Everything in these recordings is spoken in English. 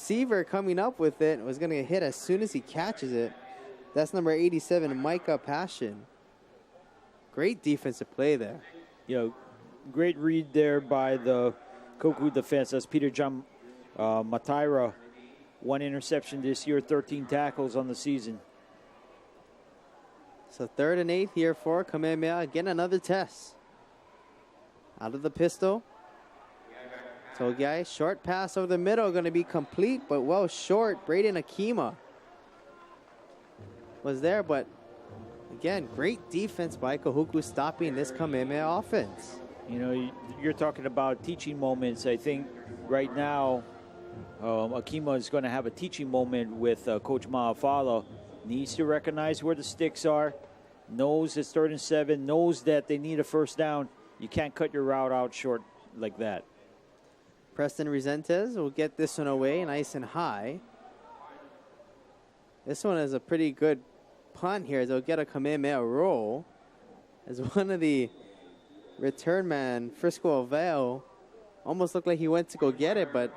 receiver coming up with it was going to hit as soon as he catches it. That's number 87, Micah Passion. Great defensive play there. Great read there by the Kahuku defense. That's Peter John Mataira. 1 interception this year, 13 tackles on the season. So 3rd and 8 here for Kamehameha. Again, another test. Out of the pistol. So, guys, short pass over the middle, going to be complete, but well short. Braden Akima was there, but again, great defense by Kahuku stopping this Kamehameha offense. You're talking about teaching moments. I think right now, Akima is going to have a teaching moment with Coach Maafala. Needs to recognize where the sticks are, knows it's 3rd and 7, knows that they need a first down. You can't cut your route out short like that. Preston Resentes will get this one away nice and high. This one is a pretty good punt here. They'll get a Kamehameha roll. As one of the return man, Frisco Aveo, almost looked like he went to go get it, but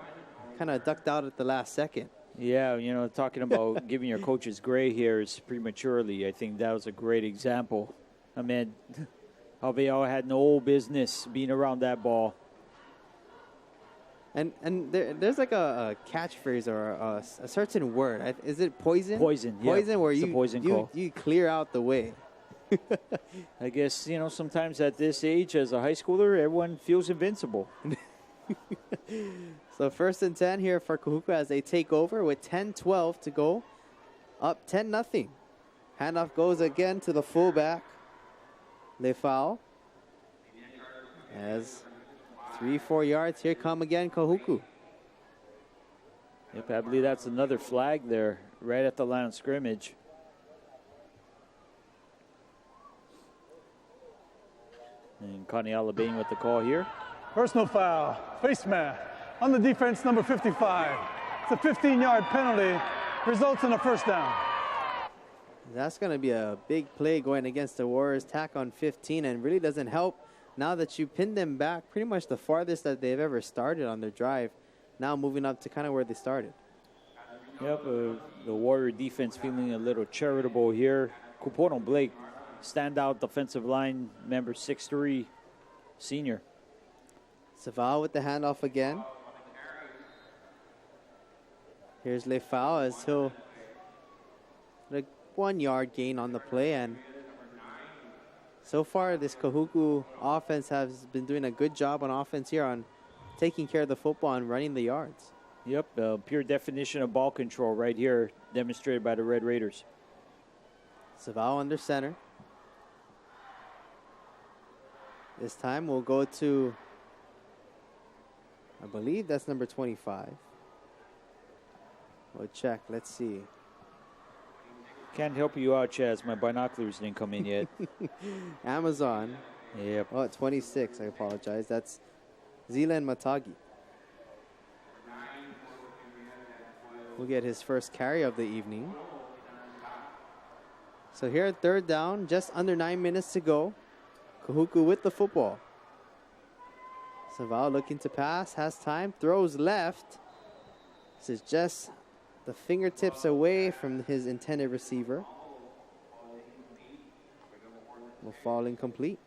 kind of ducked out at the last second. Yeah, talking about giving your coaches gray hairs prematurely, I think that was a great example. I mean, Aveo had no business being around that ball. And there's like a catchphrase or a certain word. Is it poison? Poison, yeah. Poison, where it's a poison call. You clear out the way. I guess, sometimes at this age as a high schooler, everyone feels invincible. So 1st and 10 here for Kahuku as they take over with 10-12 to go. Up 10-0. Handoff goes again to the fullback, Lefau. As 3-4 yards, here come again Kahuku. Yep, I believe that's another flag there, right at the line of scrimmage. And Connie Alabane with the call here. Personal foul, face mask on the defense, number 55. It's a 15-yard penalty, results in a first down. That's going to be a big play going against the Warriors. Tack on 15, and really doesn't help now that you pin them back pretty much the farthest that they've ever started on their drive. Now moving up to kind of where they started. Yep, the Warrior defense feeling a little charitable here. Kupono Blake, standout defensive line member, 6'3", senior. Saval with the handoff again. Here's Lefau as he'll like 1 yard gain on the play, and so far this Kahuku offense has been doing a good job on offense here on taking care of the football and running the yards. Yep, pure definition of ball control right here, demonstrated by the Red Raiders. Saval under center. This time we'll go to, I believe that's number 25. We'll check. Let's see. Can't help you out, Chaz. My binoculars didn't come in yet. Amazon. Yep. Oh, 26. I apologize. That's Zeelan Matagi. We'll get his first carry of the evening. So here at 3rd down, just under 9 minutes to go. Kahuku with the football. Saval looking to pass, has time, throws left. This is just the fingertips away from his intended receiver. Will fall incomplete.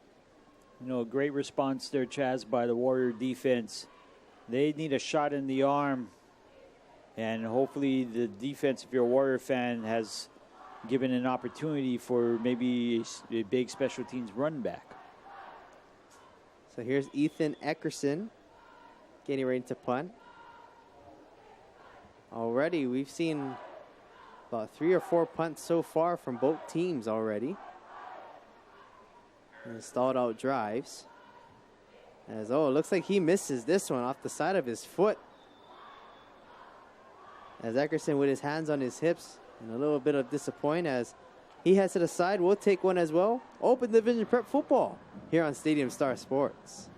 Great response there, Chaz, by the Warrior defense. They need a shot in the arm. And hopefully the defense, if you're a Warrior fan, has given an opportunity for maybe a big special teams run back. So here's Ethan Eckerson getting ready to punt. Already we've seen about 3 or 4 punts so far from both teams already. And stalled out drives. As, it looks like he misses this one off the side of his foot. As Eckerson with his hands on his hips and a little bit of disappointment as he heads to the side. We'll take one as well. Open Division Prep football here on Stadium Star Sports.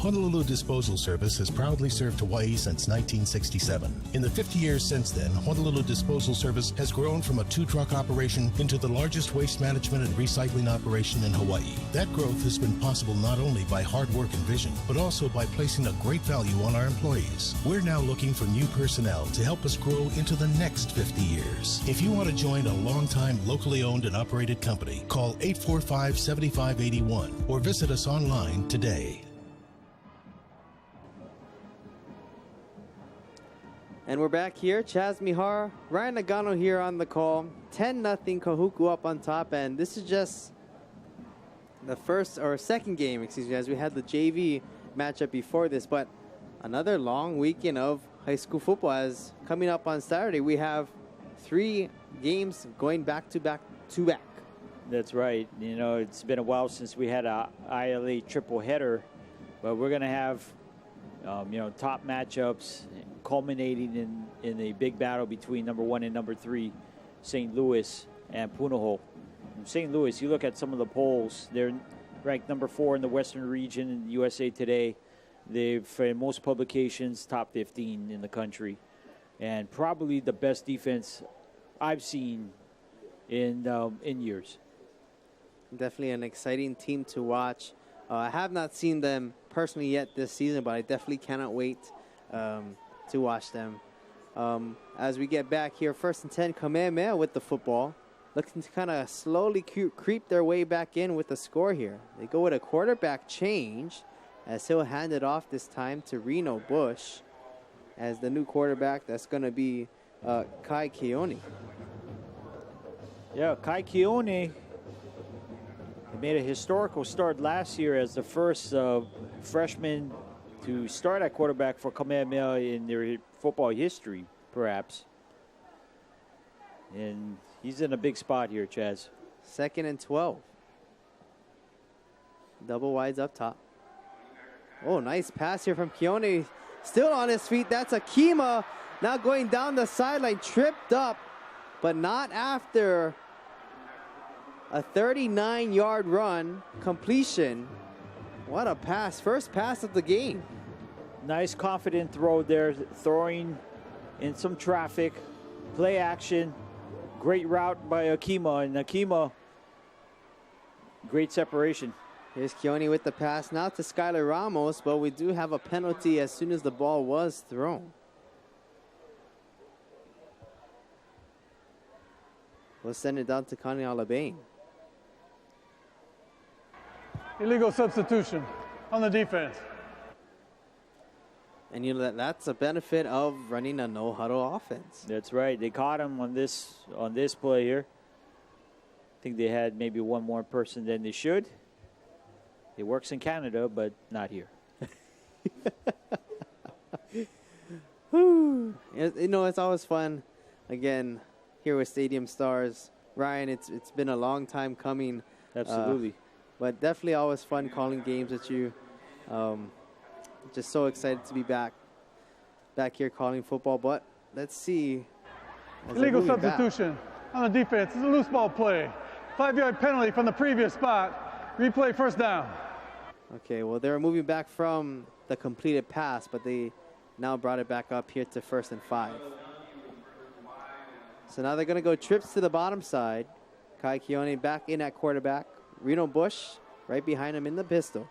Honolulu Disposal Service has proudly served Hawaii since 1967. In the 50 years since then, Honolulu Disposal Service has grown from a 2-truck operation into the largest waste management and recycling operation in Hawaii. That growth has been possible not only by hard work and vision, but also by placing a great value on our employees. We're now looking for new personnel to help us grow into the next 50 years. If you want to join a long-time locally owned and operated company, call 845-7581 or visit us online today. And we're back here. Chaz Mihar, Ryan Nagano here on the call. 10-0 Kahuku up on top. And this is just the second game, as we had the JV matchup before this. But another long weekend of high school football. As coming up on Saturday, we have 3 games going back to back to back. That's right. You know, it's been a while since we had a ILA triple header, but we're going to have, top matchups culminating in a big battle between number 1 and number 3, St. Louis and Punahou. St. Louis, you look at some of the polls, they're ranked number 4 in the Western region in USA Today. They've, in most publications, top 15 in the country, and probably the best defense I've seen in years. Definitely an exciting team to watch. I have not seen them personally yet this season, but I definitely cannot wait to watch them. As we get back here, 1st and 10, Kamehameha with the football. Looking to kind of slowly creep their way back in with the score here. They go with a quarterback change as he'll hand it off this time to Reno Bush as the new quarterback. That's going to be Kai Keone. Yeah, Kai Keone made a historical start last year as the first freshman to start at quarterback for Kamehameha in their football history, perhaps. And he's in a big spot here, Chaz. 2nd and 12. Double wides up top. Oh, nice pass here from Keone. Still on his feet. That's Akima. Now going down the sideline, tripped up, but not after a 39-yard run completion. What a pass. First pass of the game. Nice confident throw there, throwing in some traffic. Play action. Great route by Akima. And Akima, great separation. Here's Keone with the pass now to Skylar Ramos, but we do have a penalty as soon as the ball was thrown. We'll send it down to Connie Alabain. Illegal substitution on the defense. And that's a benefit of running a no-huddle offense. That's right. They caught him on this play here. I think they had maybe one more person than they should. It works in Canada, but not here. It's always fun. Again, here with Stadium Stars. Ryan, it's been a long time coming. Absolutely. But definitely always fun calling games with you. Just so excited to be back here calling football. But let's see. Illegal substitution on the defense. It's a loose ball play. 5-yard penalty from the previous spot. Replay, first down. Okay, well, they were moving back from the completed pass, but they now brought it back up here to 1st and 5. So now they're going to go trips to the bottom side. Kai Keone back in at quarterback. Reno Bush right behind him in the pistol.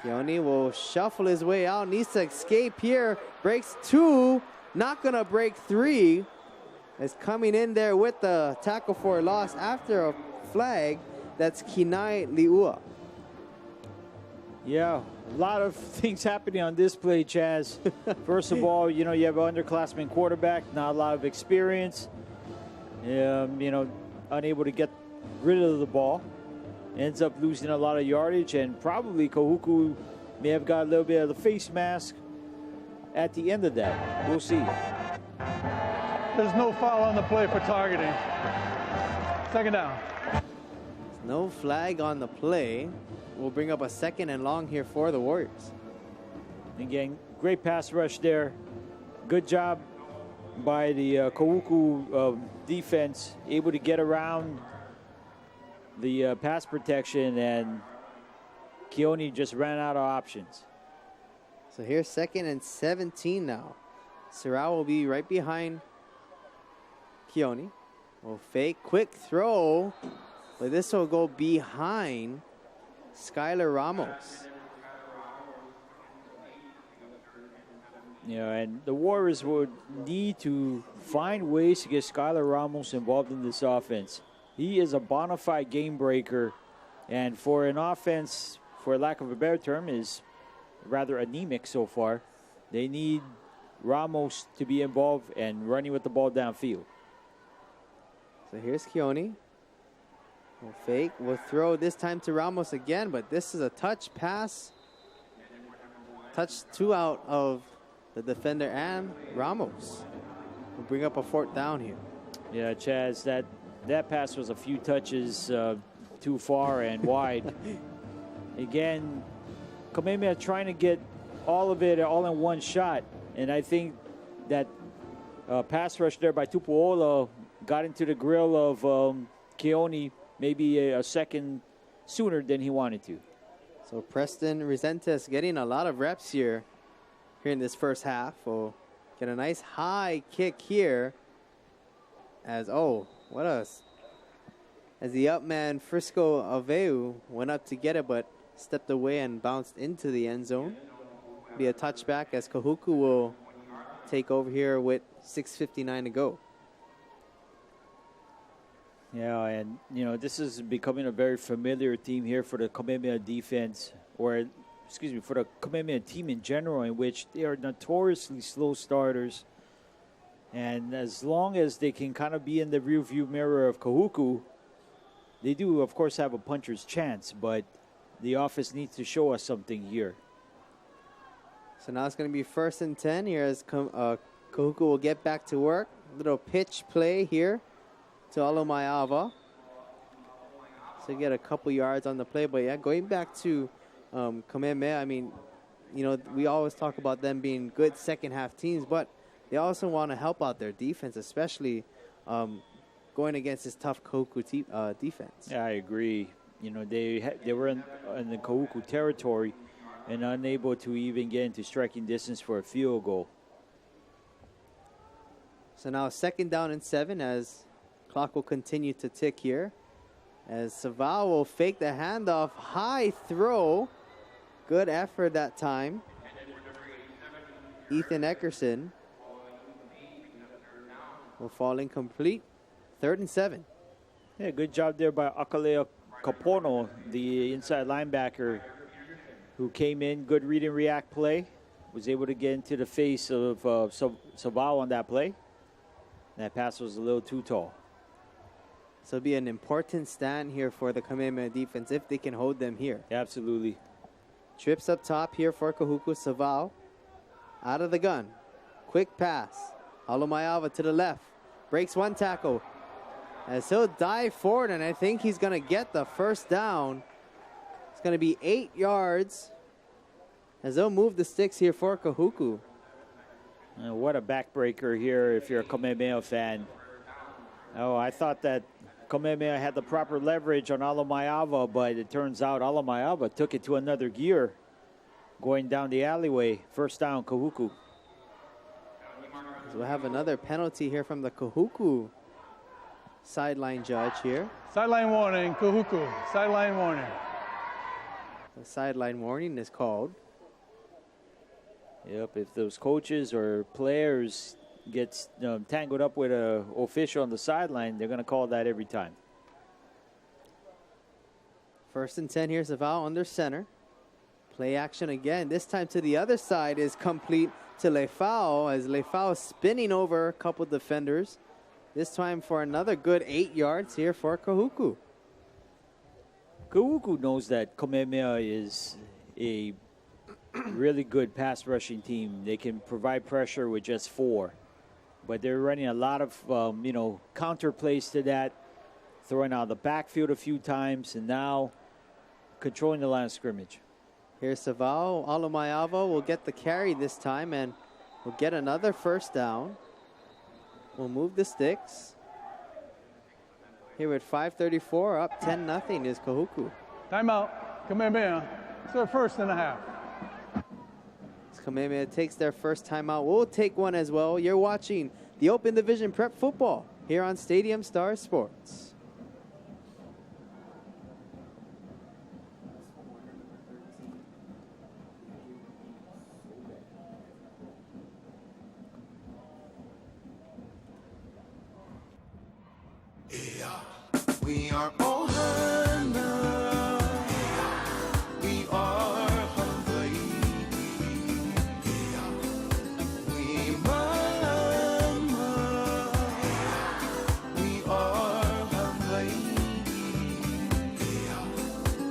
Keone will shuffle his way out. Needs to escape here. Breaks 2. Not going to break 3. Is coming in there with the tackle for a loss after a flag. That's Kinai Liua. Yeah, a lot of things happening on this play, Chaz. First of all, you have an underclassman quarterback, not a lot of experience. Unable to get rid of the ball. Ends up losing a lot of yardage, and probably Kahuku may have got a little bit of the face mask at the end of that. We'll see. There's no foul on the play for targeting. 2nd down. No flag on the play. We'll bring up a 2nd and long here for the Warriors. Again, great pass rush there. Good job by the Kahuku defense, able to get around the pass protection and Keone just ran out of options. So here's 2nd and 17 now. Sorao will be right behind Keone. Will fake, quick throw, but this will go behind Skylar Ramos. Yeah, and the Warriors would need to find ways to get Skylar Ramos involved in this offense. He is a bona fide game breaker, and for an offense, for lack of a better term, is rather anemic so far. They need Ramos to be involved and running with the ball downfield. So here's Keone. We'll fake, we'll throw this time to Ramos again, but this is a touch pass. Touch 2 out of the defender and Ramos. We'll bring up a 4th down here. Yeah, Chaz, that pass was a few touches too far and wide. Again, Kamehameha trying to get all of it all in one shot, and I think that pass rush there by Tupuola got into the grill of Keone maybe a second sooner than he wanted to. So Preston Resentes getting a lot of reps here in this first half. We'll get a nice high kick here as the up man Frisco Aveu went up to get it but stepped away and bounced into the end zone. Be a touchback as Kahuku will take over here with 6:59 to go. Yeah, and this is becoming a very familiar theme here for the Kamehameha defense, or for the Kamehameha team in general, in which they are notoriously slow starters. And as long as they can kind of be in the rearview mirror of Kahuku, they do, of course, have a puncher's chance, but the offense needs to show us something here. So now it's going to be 1st and 10 here as Kahuku will get back to work. Little pitch play here to Alomayava. So get a couple yards on the play. But yeah, going back to Kamehameha, I mean, we always talk about them being good second half teams, but they also want to help out their defense, especially going against this tough Kahuku defense. Yeah, I agree. They were in the Kahuku territory and unable to even get into striking distance for a field goal. So now 2nd down and 7 as clock will continue to tick here. As Savao will fake the handoff, high throw. Good effort that time. Ethan Eckerson will fall incomplete. 3rd and 7. Yeah, good job there by Akalea Kapono, the inside linebacker, who came in, good read and react play, was able to get into the face of Savao on that play. That pass was a little too tall. So it'll be an important stand here for the Kamehameha defense if they can hold them here. Absolutely. Trips up top here for Kahuku. Savao out of the gun. Quick pass. Alomayava to the left. Breaks one tackle. As he'll dive forward, and I think he's going to get the 1st down. It's going to be 8 yards as they'll move the sticks here for Kahuku. What a backbreaker here if you're a Kamehameha fan. Oh, I thought that Kamehameha had the proper leverage on Alomayava, but it turns out Alomayava took it to another gear going down the alleyway. 1st down, Kahuku. So we'll have another penalty here from the Kahuku sideline judge here. Sideline warning, Kahuku. Sideline warning. The sideline warning is called. Yep, if those coaches or players get tangled up with an official on the sideline, they're going to call that every time. 1st and 10 here, Savao under center. Play action again. This time to the other side is complete to Lefao as Lefao spinning over a couple defenders. This time for another good 8 yards here for Kahuku. Kahuku knows that Kamehameha is a really good pass rushing team. They can provide pressure with just 4. But they're running a lot of, counter plays to that, throwing out the backfield a few times, and now controlling the line of scrimmage. Here's Savao. Alomayava will get the carry this time, and we'll get another 1st down. We'll move the sticks. Here with 5:34, up 10-0 is Kahuku. Timeout. Kamehameha. So 1st and a half. Kamehameha takes their first timeout. We'll take one as well. You're watching the Open Division Prep Football here on Stadium Star Sports. We are Ohana. We are Hawaii. We mama. We are Hawaii.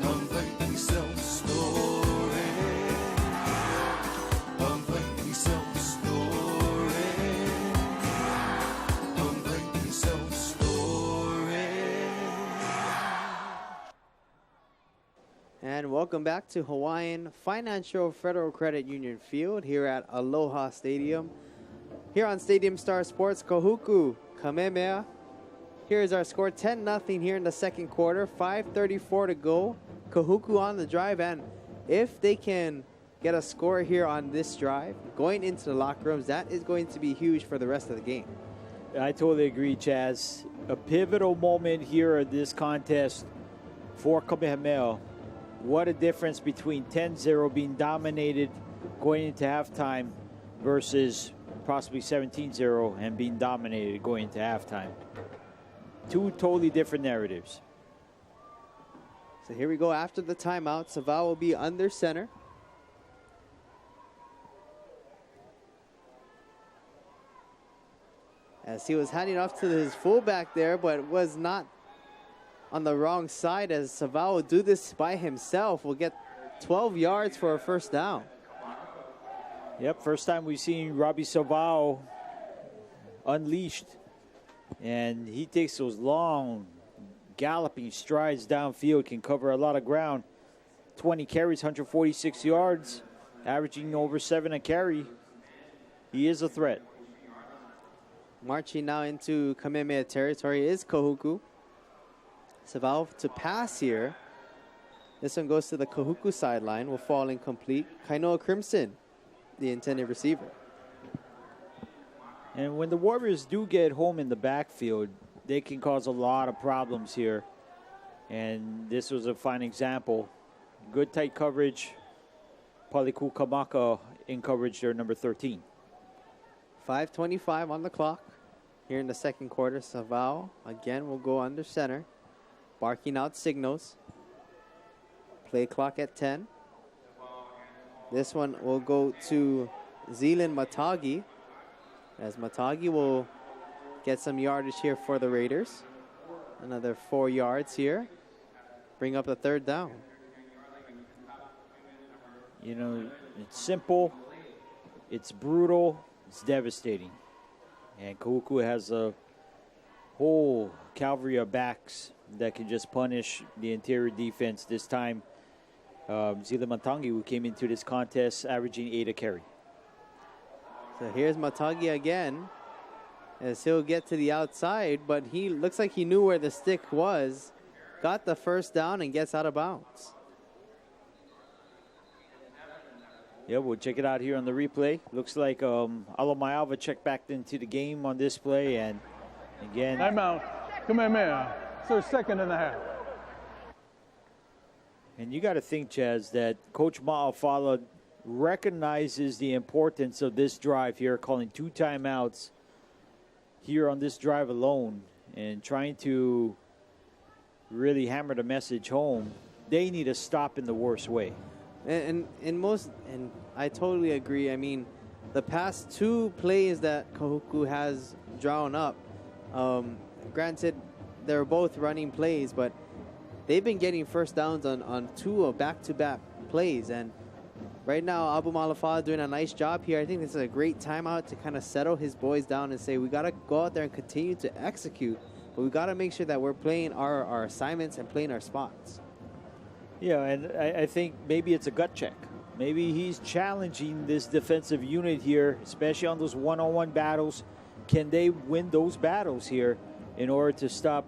Hawaii self-story. Hawaii self-story. Hawaii self-story. And welcome back to Hawaiian Financial Federal Credit Union Field here at Aloha Stadium. Here on Stadium Star Sports, Kahuku, Kamehameha. Here is our score, 10-0 here in the second quarter, 5:34 to go. Kahuku on the drive, and if they can get a score here on this drive, going into the locker rooms, that is going to be huge for the rest of the game. I totally agree, Chaz. A pivotal moment here in this contest for Kamehameha. What a difference between 10-0 being dominated going into halftime versus possibly 17-0 and being dominated going into halftime. Two totally different narratives. So here we go after the timeout. Savao will be under center. As he was handing off to his fullback there, but was not on the wrong side, as Savao will do this by himself. Will get 12 yards for a first down. Yep, first time we've seen Robbie Savao unleashed. And he takes those long galloping strides downfield, can cover a lot of ground. 20 carries, 146 yards, averaging over 7 a carry. He is a threat. Marching now into Kamehameha territory is Kahuku. Savao to pass here. This one goes to the Kahuku sideline, will fall incomplete. Kainoa Crimson, the intended receiver. And when the Warriors do get home in the backfield, they can cause a lot of problems here. And this was a fine example. Good tight coverage. Paliku Kamaka in coverage there, number 13. 5:25 on the clock here in the second quarter. Savao again will go under center, barking out signals. Play clock at 10. This one will go to Zealand Matagi, as Matagi will get some yardage here for the Raiders. Another 4 yards here. Bring up the third down. You know, it's simple, it's brutal, it's devastating. And Kahuku has a whole cavalry of backs that can just punish the interior defense. This time, Zila Matangi, who came into this contest averaging 8 a carry. So here's Matagi again, as he'll get to the outside, but he looks like he knew where the stick was, got the first down, and gets out of bounds. Yeah, we'll check it out here on the replay. Looks like Alomayava checked back into the game on this play, and again, Timeout. Kamehameha. So 2nd and a half. and you got to think, Chaz, that Coach Ma'afala recognizes the importance of this drive here, calling 2 timeouts here on this drive alone and trying to really hammer the message home. They need to stop in the worst way. And I totally agree. I mean, the past 2 plays that Kahuku has drawn up, granted, they're both running plays, but they've been getting first downs on 2 back-to-back plays. And right now, Abu Malafala doing a nice job here. I think this is a great timeout to kind of settle his boys down and say, we got to go out there and continue to execute, but we got to make sure that we're playing our assignments and playing our spots. Yeah, and I think maybe it's a gut check. Maybe he's challenging this defensive unit here, especially on those one-on-one battles. Can they win those battles here in order to stop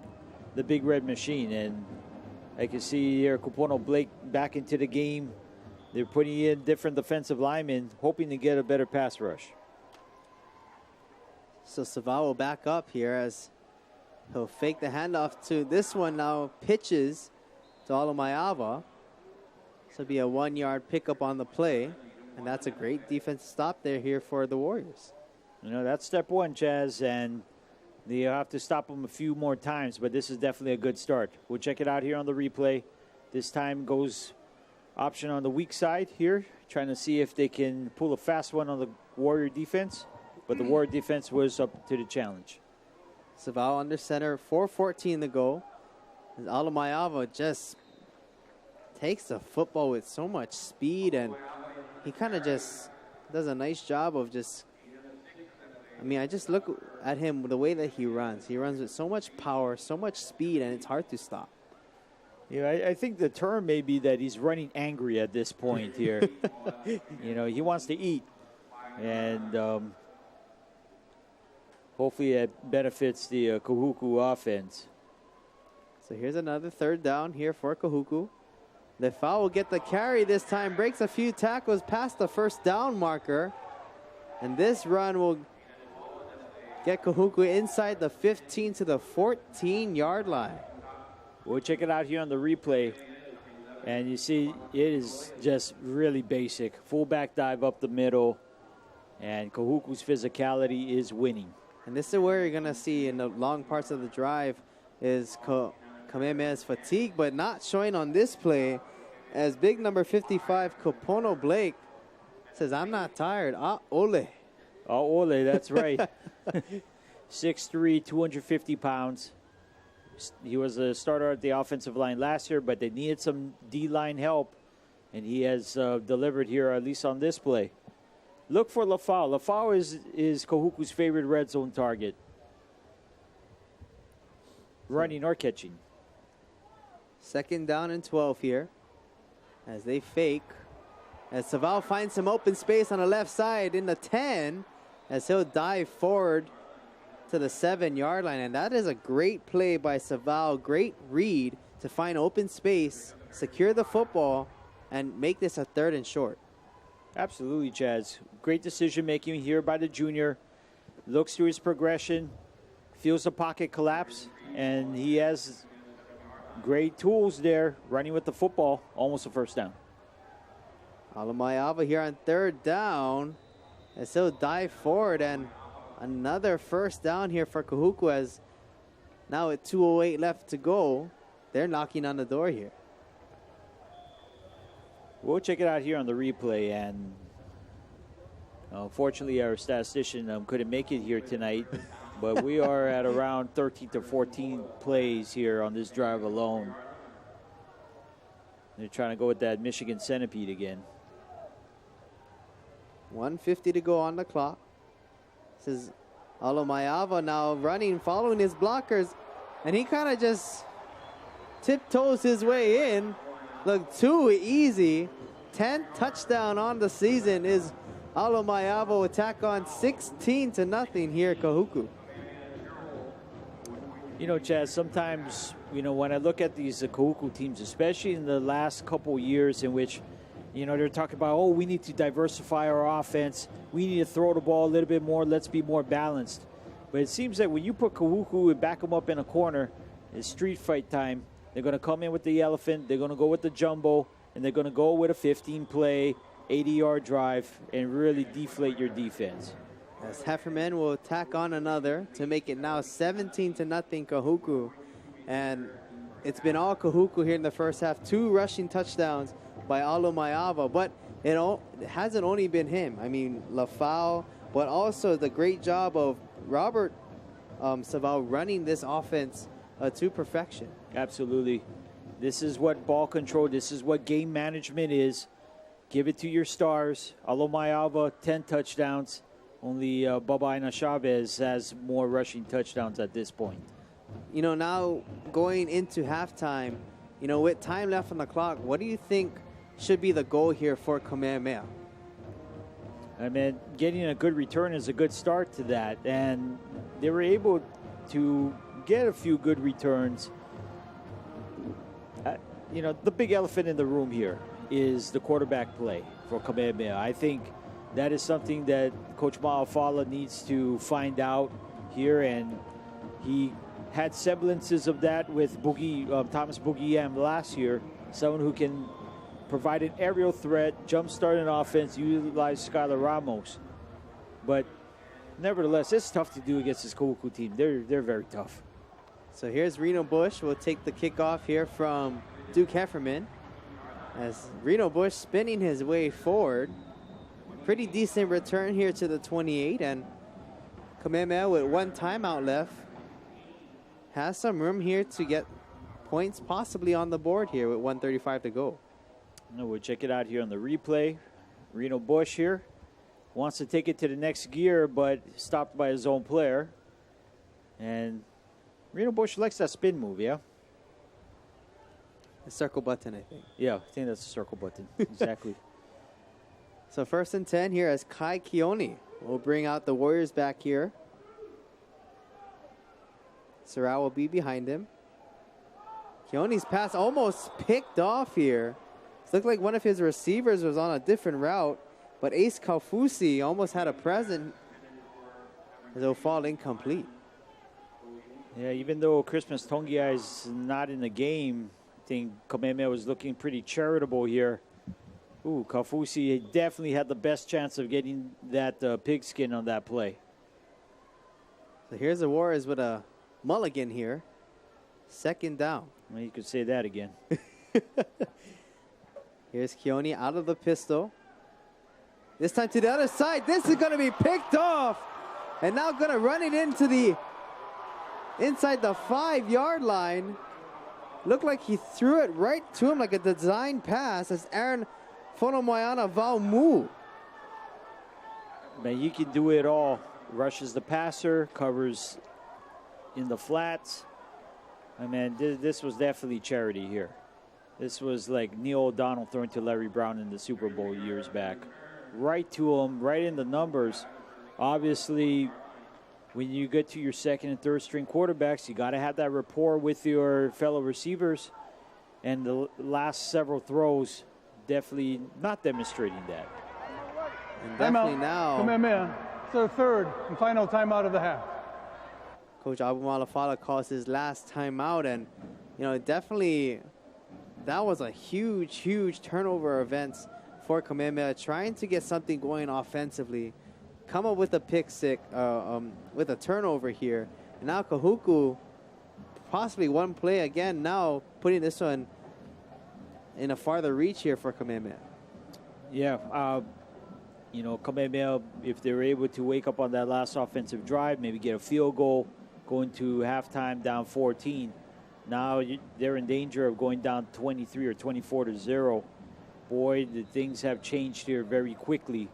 the Big Red Machine? And I can see here Kupono Blake back into the game. They're putting in different defensive linemen, hoping to get a better pass rush. So Savao will back up here as he'll fake the handoff to this one now, pitches to Alomayava. This will be a 1-yard pickup on the play, and that's a great defense stop there here for the Warriors. You know, that's step one, Chaz, and you have to stop them a few more times, but this is definitely a good start. We'll check it out here on the replay. This time goes option on the weak side here, trying to see if they can pull a fast one on the Warrior defense, but the Warrior defense was up to the challenge. Savao under center, 4:14 to go. As Alomayava just takes the football with so much speed, and he kind of just does a nice job of just, I mean, I just look at him, the way that he runs. He runs with so much power, so much speed, and it's hard to stop. Yeah, I think the term may be that he's running angry at this point here. You know, he wants to eat, and hopefully it benefits the Kahuku offense. So here's another 3rd down here for Kahuku. The foul will get the carry this time, breaks a few tackles past the 1st down marker, and this run will get Kahuku inside the 15 to the 14-yard line. We'll check it out here on the replay, and you see it is just really basic. Fullback dive up the middle, and Kahuku's physicality is winning. And this is where you're going to see in the long parts of the drive is Kamehameha's fatigue, but not showing on this play, as big number 55, Kopono Blake, says, I'm not tired. Ole. Ole, that's right. 6'3", 250 pounds. He was a starter at the offensive line last year, but they needed some D-line help, and he has delivered here, at least on this play. Look for Lafau. Lafau is Kahuku's favorite red zone target, running or catching. 2nd down and 12 here as they fake. As Savao finds some open space on the left side in the 10, as he'll dive forward to the 7-yard line. And that is a great play by Savao. Great read to find open space, secure the football, and make this a 3rd and short. Absolutely, Chaz. Great decision making here by the junior. Looks through his progression, feels the pocket collapse, and he has great tools there running with the football. Almost a 1st down. Alomayava here on 3rd down as he'll dive forward, and another 1st down here for Kahuku, as now at 2:08 left to go. They're knocking on the door here. We'll check it out here on the replay, and unfortunately our statistician couldn't make it here tonight, but we are at around 13 to 14 plays here on this drive alone. They're trying to go with that Michigan centipede again. 1:50 to go on the clock. This is Alomayava now running, following his blockers, and he kind of just tiptoes his way in. Look, too easy. 10th touchdown on the season is Alomayava, attack on 16 to nothing here at Kahuku. You know, Chaz, sometimes, you know, when I look at these Kahuku teams, especially in the last couple years in which, you know, they're talking about, oh, we need to diversify our offense. We need to throw the ball a little bit more. Let's be more balanced. But it seems that when you put Kahuku and back them up in a corner, it's street fight time. They're going to come in with the elephant. They're going to go with the jumbo. And they're going to go with a 15-play, 80-yard drive and really deflate your defense. As Hefferman will tack on another to make it now 17 to nothing Kahuku. And it's been all Kahuku here in the first half. 2 rushing touchdowns by Alomayava, but it hasn't only been him. I mean, Lafau, but also the great job of Robert Savao running this offense to perfection. Absolutely. This is what ball control, this is what game management is. Give it to your stars. Alomayava, 10 touchdowns. Only Baba Ina Chavez has more rushing touchdowns at this point. You know, now going into halftime, you know, with time left on the clock, what do you think should be the goal here for Kamehameha? I mean, getting a good return is a good start to that. And they were able to get a few good returns. You know, the big elephant in the room here. is the quarterback play for Kamehameha. I think that is something that Coach Maafala needs to find out here, and he had semblances of that with Thomas Boogie Yam last year, someone who can provide an aerial threat, jumpstart an offense, utilize Skylar Ramos. But nevertheless, it's tough to do against this Kahuku team. They're very tough. So here's Reno Bush. We'll take the kickoff here from Duke Hefferman. As Reno Bush spinning his way forward. Pretty decent return here to the 28. And Kamehameha with one timeout left has some room here to get points possibly on the board here with 1:35 to go. We'll check it out here on the replay. Reno Bush here wants to take it to the next gear, but stopped by his own player. And Reno Bush likes that spin move, yeah? The circle button, I think. Yeah, I think that's a circle button. Exactly. So 1st and 10 here as Kai Keone will bring out the Warriors back here. Sorrell will be behind him. Keone's pass almost picked off here. It looked like one of his receivers was on a different route, but Ace Kaufusi almost had a present as it'll fall incomplete. Yeah, even though Christmas Tongia is not in the game, I think Kamehameha was looking pretty charitable here. Ooh, Kaufusi definitely had the best chance of getting that pigskin on that play. So here's the Warriors with a mulligan here. 2nd down. Well, you could say that again. Here's Keone out of the pistol. This time to the other side. This is going to be picked off. And now going to run it into the inside the 5-yard line. Looked like he threw it right to him like a design pass as Aaron Fonomoyana Valmu. Man, you can do it all. Rushes the passer, covers in the flats. I mean, this was definitely charity here. This was like Neil O'Donnell throwing to Larry Brown in the Super Bowl years back. Right to him, right in the numbers. Obviously, when you get to your 2nd and 3rd string quarterbacks, you got to have that rapport with your fellow receivers. And the last several throws definitely not demonstrating that. And definitely now. Kamehameha. It's their 3rd and final timeout of the half. Coach Abu Malafala calls his last timeout, and definitely that was a huge turnover event for Kamehameha, trying to get something going offensively, come up with a pick six, with a turnover here, and now Kahuku possibly one play again, now putting this one in a farther reach here for Kamehameha. Yeah, Kamehameha, if they were able to wake up on that last offensive drive, maybe get a field goal, going to halftime down 14. Now they're in danger of going down 23 or 24-0. Boy, the things have changed here very quickly.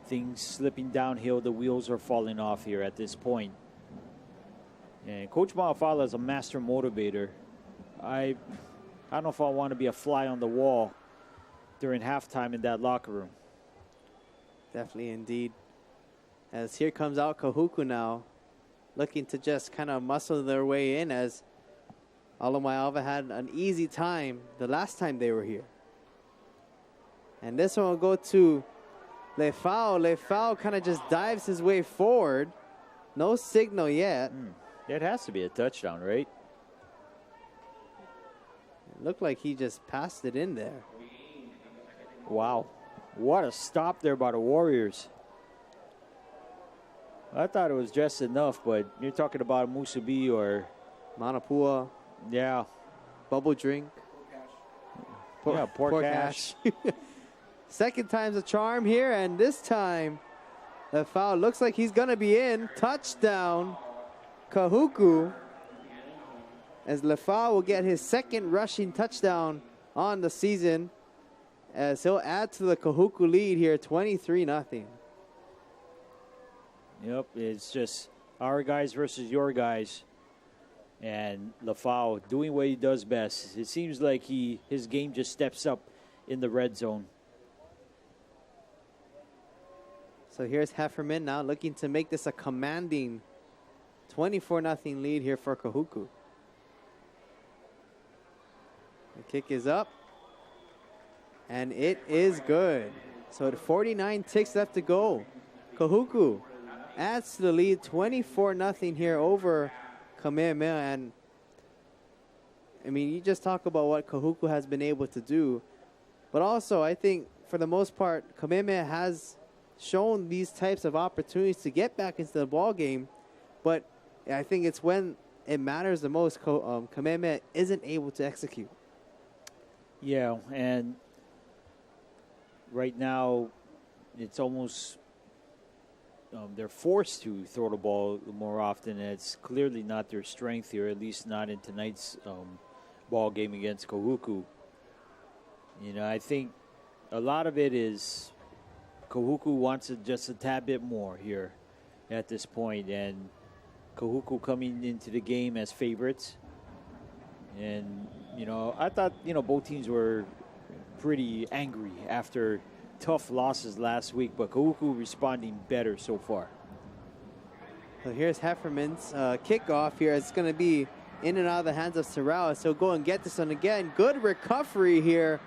Things slipping downhill, the wheels are falling off here at this point. And Coach Maafala is a master motivator. I don't know if I want to be a fly on the wall during halftime in that locker room. Definitely, indeed. As here comes out Kahuku now, looking to just kind of muscle their way in, as Alomayalva had an easy time the last time they were here. And this one will go to Lefau. Lefau kind of just dives his way forward. No signal yet. It has to be a touchdown, right? It looked like he just passed it in there. Wow. What a stop there by the Warriors. I thought it was just enough, but you're talking about Musubi or Manapua. Yeah. Bubble drink. Pork hash. 2nd time's a charm here, and this time the foul looks like he's gonna be in. Touchdown, Kahuku, as Lefau will get his 2nd rushing touchdown on the season, as he'll add to the Kahuku lead here, 23-0. Yep, it's just our guys versus your guys. And Lefau doing what he does best. It seems like his game just steps up in the red zone. So here's Hefferman now looking to make this a commanding 24-0 lead here for Kahuku. The kick is up. And it is good. So at 49 ticks left to go. Kahuku adds to the lead, 24-0 here over Kamehameha. And I mean, you just talk about what Kahuku has been able to do. But also, I think for the most part, Kamehameha has shown these types of opportunities to get back into the ball game. But I think it's when it matters the most, Kamehameha isn't able to execute. Yeah, and right now it's almost they're forced to throw the ball more often. It's clearly not their strength here, at least not in tonight's ball game against Kahuku. You know, I think a lot of it is Kahuku wants it just a tad bit more here at this point, and Kahuku coming into the game as favorites. And, you know, I thought, you know, both teams were pretty angry after tough losses last week, but Kahuku responding better so far. So here's Hefferman's kickoff here. It's going to be in and out of the hands of Sorrell. So go and get this one again. Good recovery here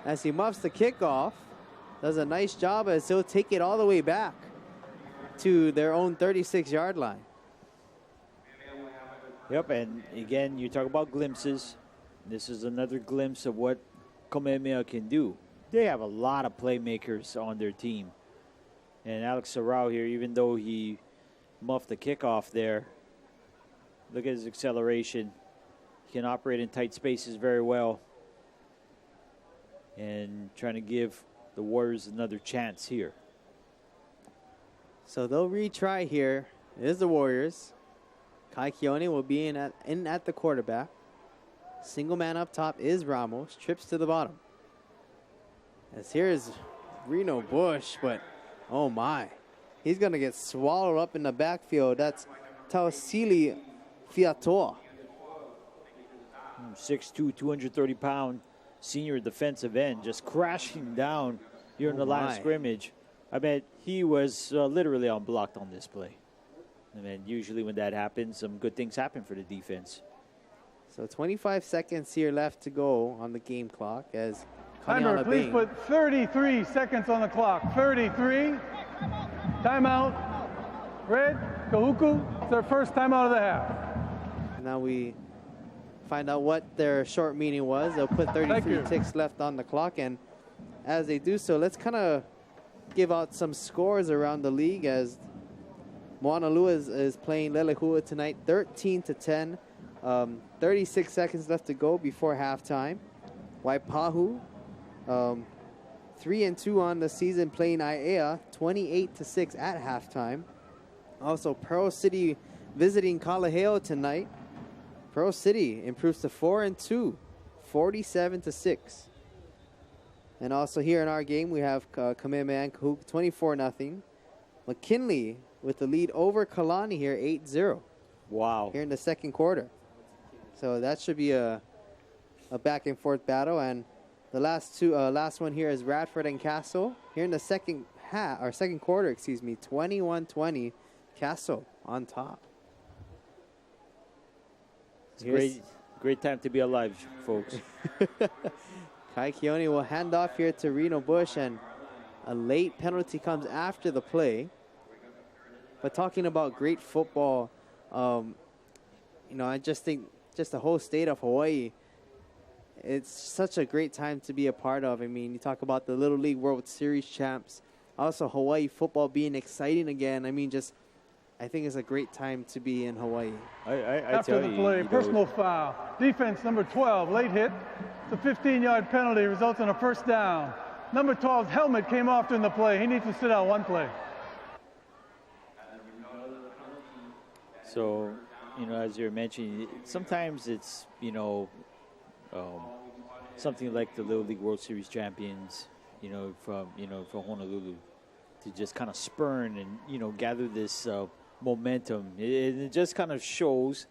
as he muffs the kickoff. Does a nice job as he'll take it all the way back to their own 36-yard line. Yep, and again, you talk about glimpses. This is another glimpse of what Kamehameha can do. They have a lot of playmakers on their team. And Alex Sorrell here, even though he muffed the kickoff there, look at his acceleration. He can operate in tight spaces very well. And trying to give the Warriors another chance here. So they'll retry here. It is the Warriors. Kai Keone will be in at the quarterback. Single man up top is Ramos. Trips to the bottom. As here is Reno Bush, but oh my. He's going to get swallowed up in the backfield. That's Tausili Fiatoa. 6'2", 230-pound senior defensive end just crashing down here in the line of scrimmage. I mean, he was literally unblocked on this play. I mean, usually when that happens, some good things happen for the defense. So 25 seconds here left to go on the game clock as Timer, please put 33 seconds on the clock. 33. Timeout. Red, Kahuku, it's their first timeout of the half. Now we find out what their short meeting was. They'll put 33 ticks left on the clock, and as they do so, let's kind of give out some scores around the league as Moanalua is playing Lelehua tonight, 13-10. 36 seconds left to go before halftime. Waipahu, 3-2 on the season, playing Aiea, 28-6 at halftime. Also, Pearl City visiting Kalaheo tonight. Pearl City improves to 4-2, 47-6. And also here in our game, we have Kamehameha and Kahuku, 24-0. McKinley with the lead over Kalani here, 8-0. Wow. Here in the second quarter. So that should be a back and forth battle. And the last one here is Radford and Castle. Here in the second quarter, 21-20. Castle on top. It's great time to be alive, folks. Kai Keone will hand off here to Reno Bush, and a late penalty comes after the play. But talking about great football, you know, I just think just the whole state of Hawaii, it's such a great time to be a part of. I mean, you talk about the Little League World Series champs, also Hawaii football being exciting again. I mean, I think it's a great time to be in Hawaii. After the play, personal foul. Defense number 12, late hit. It's a 15-yard penalty, results in a first down. Number 12's helmet came off during the play. He needs to sit out one play. So, you know, as you're mentioning, sometimes it's, you know, something like the Little League World Series champions, you know, from Honolulu, to just kind of spurn and, you know, gather this momentum. It just kind of shows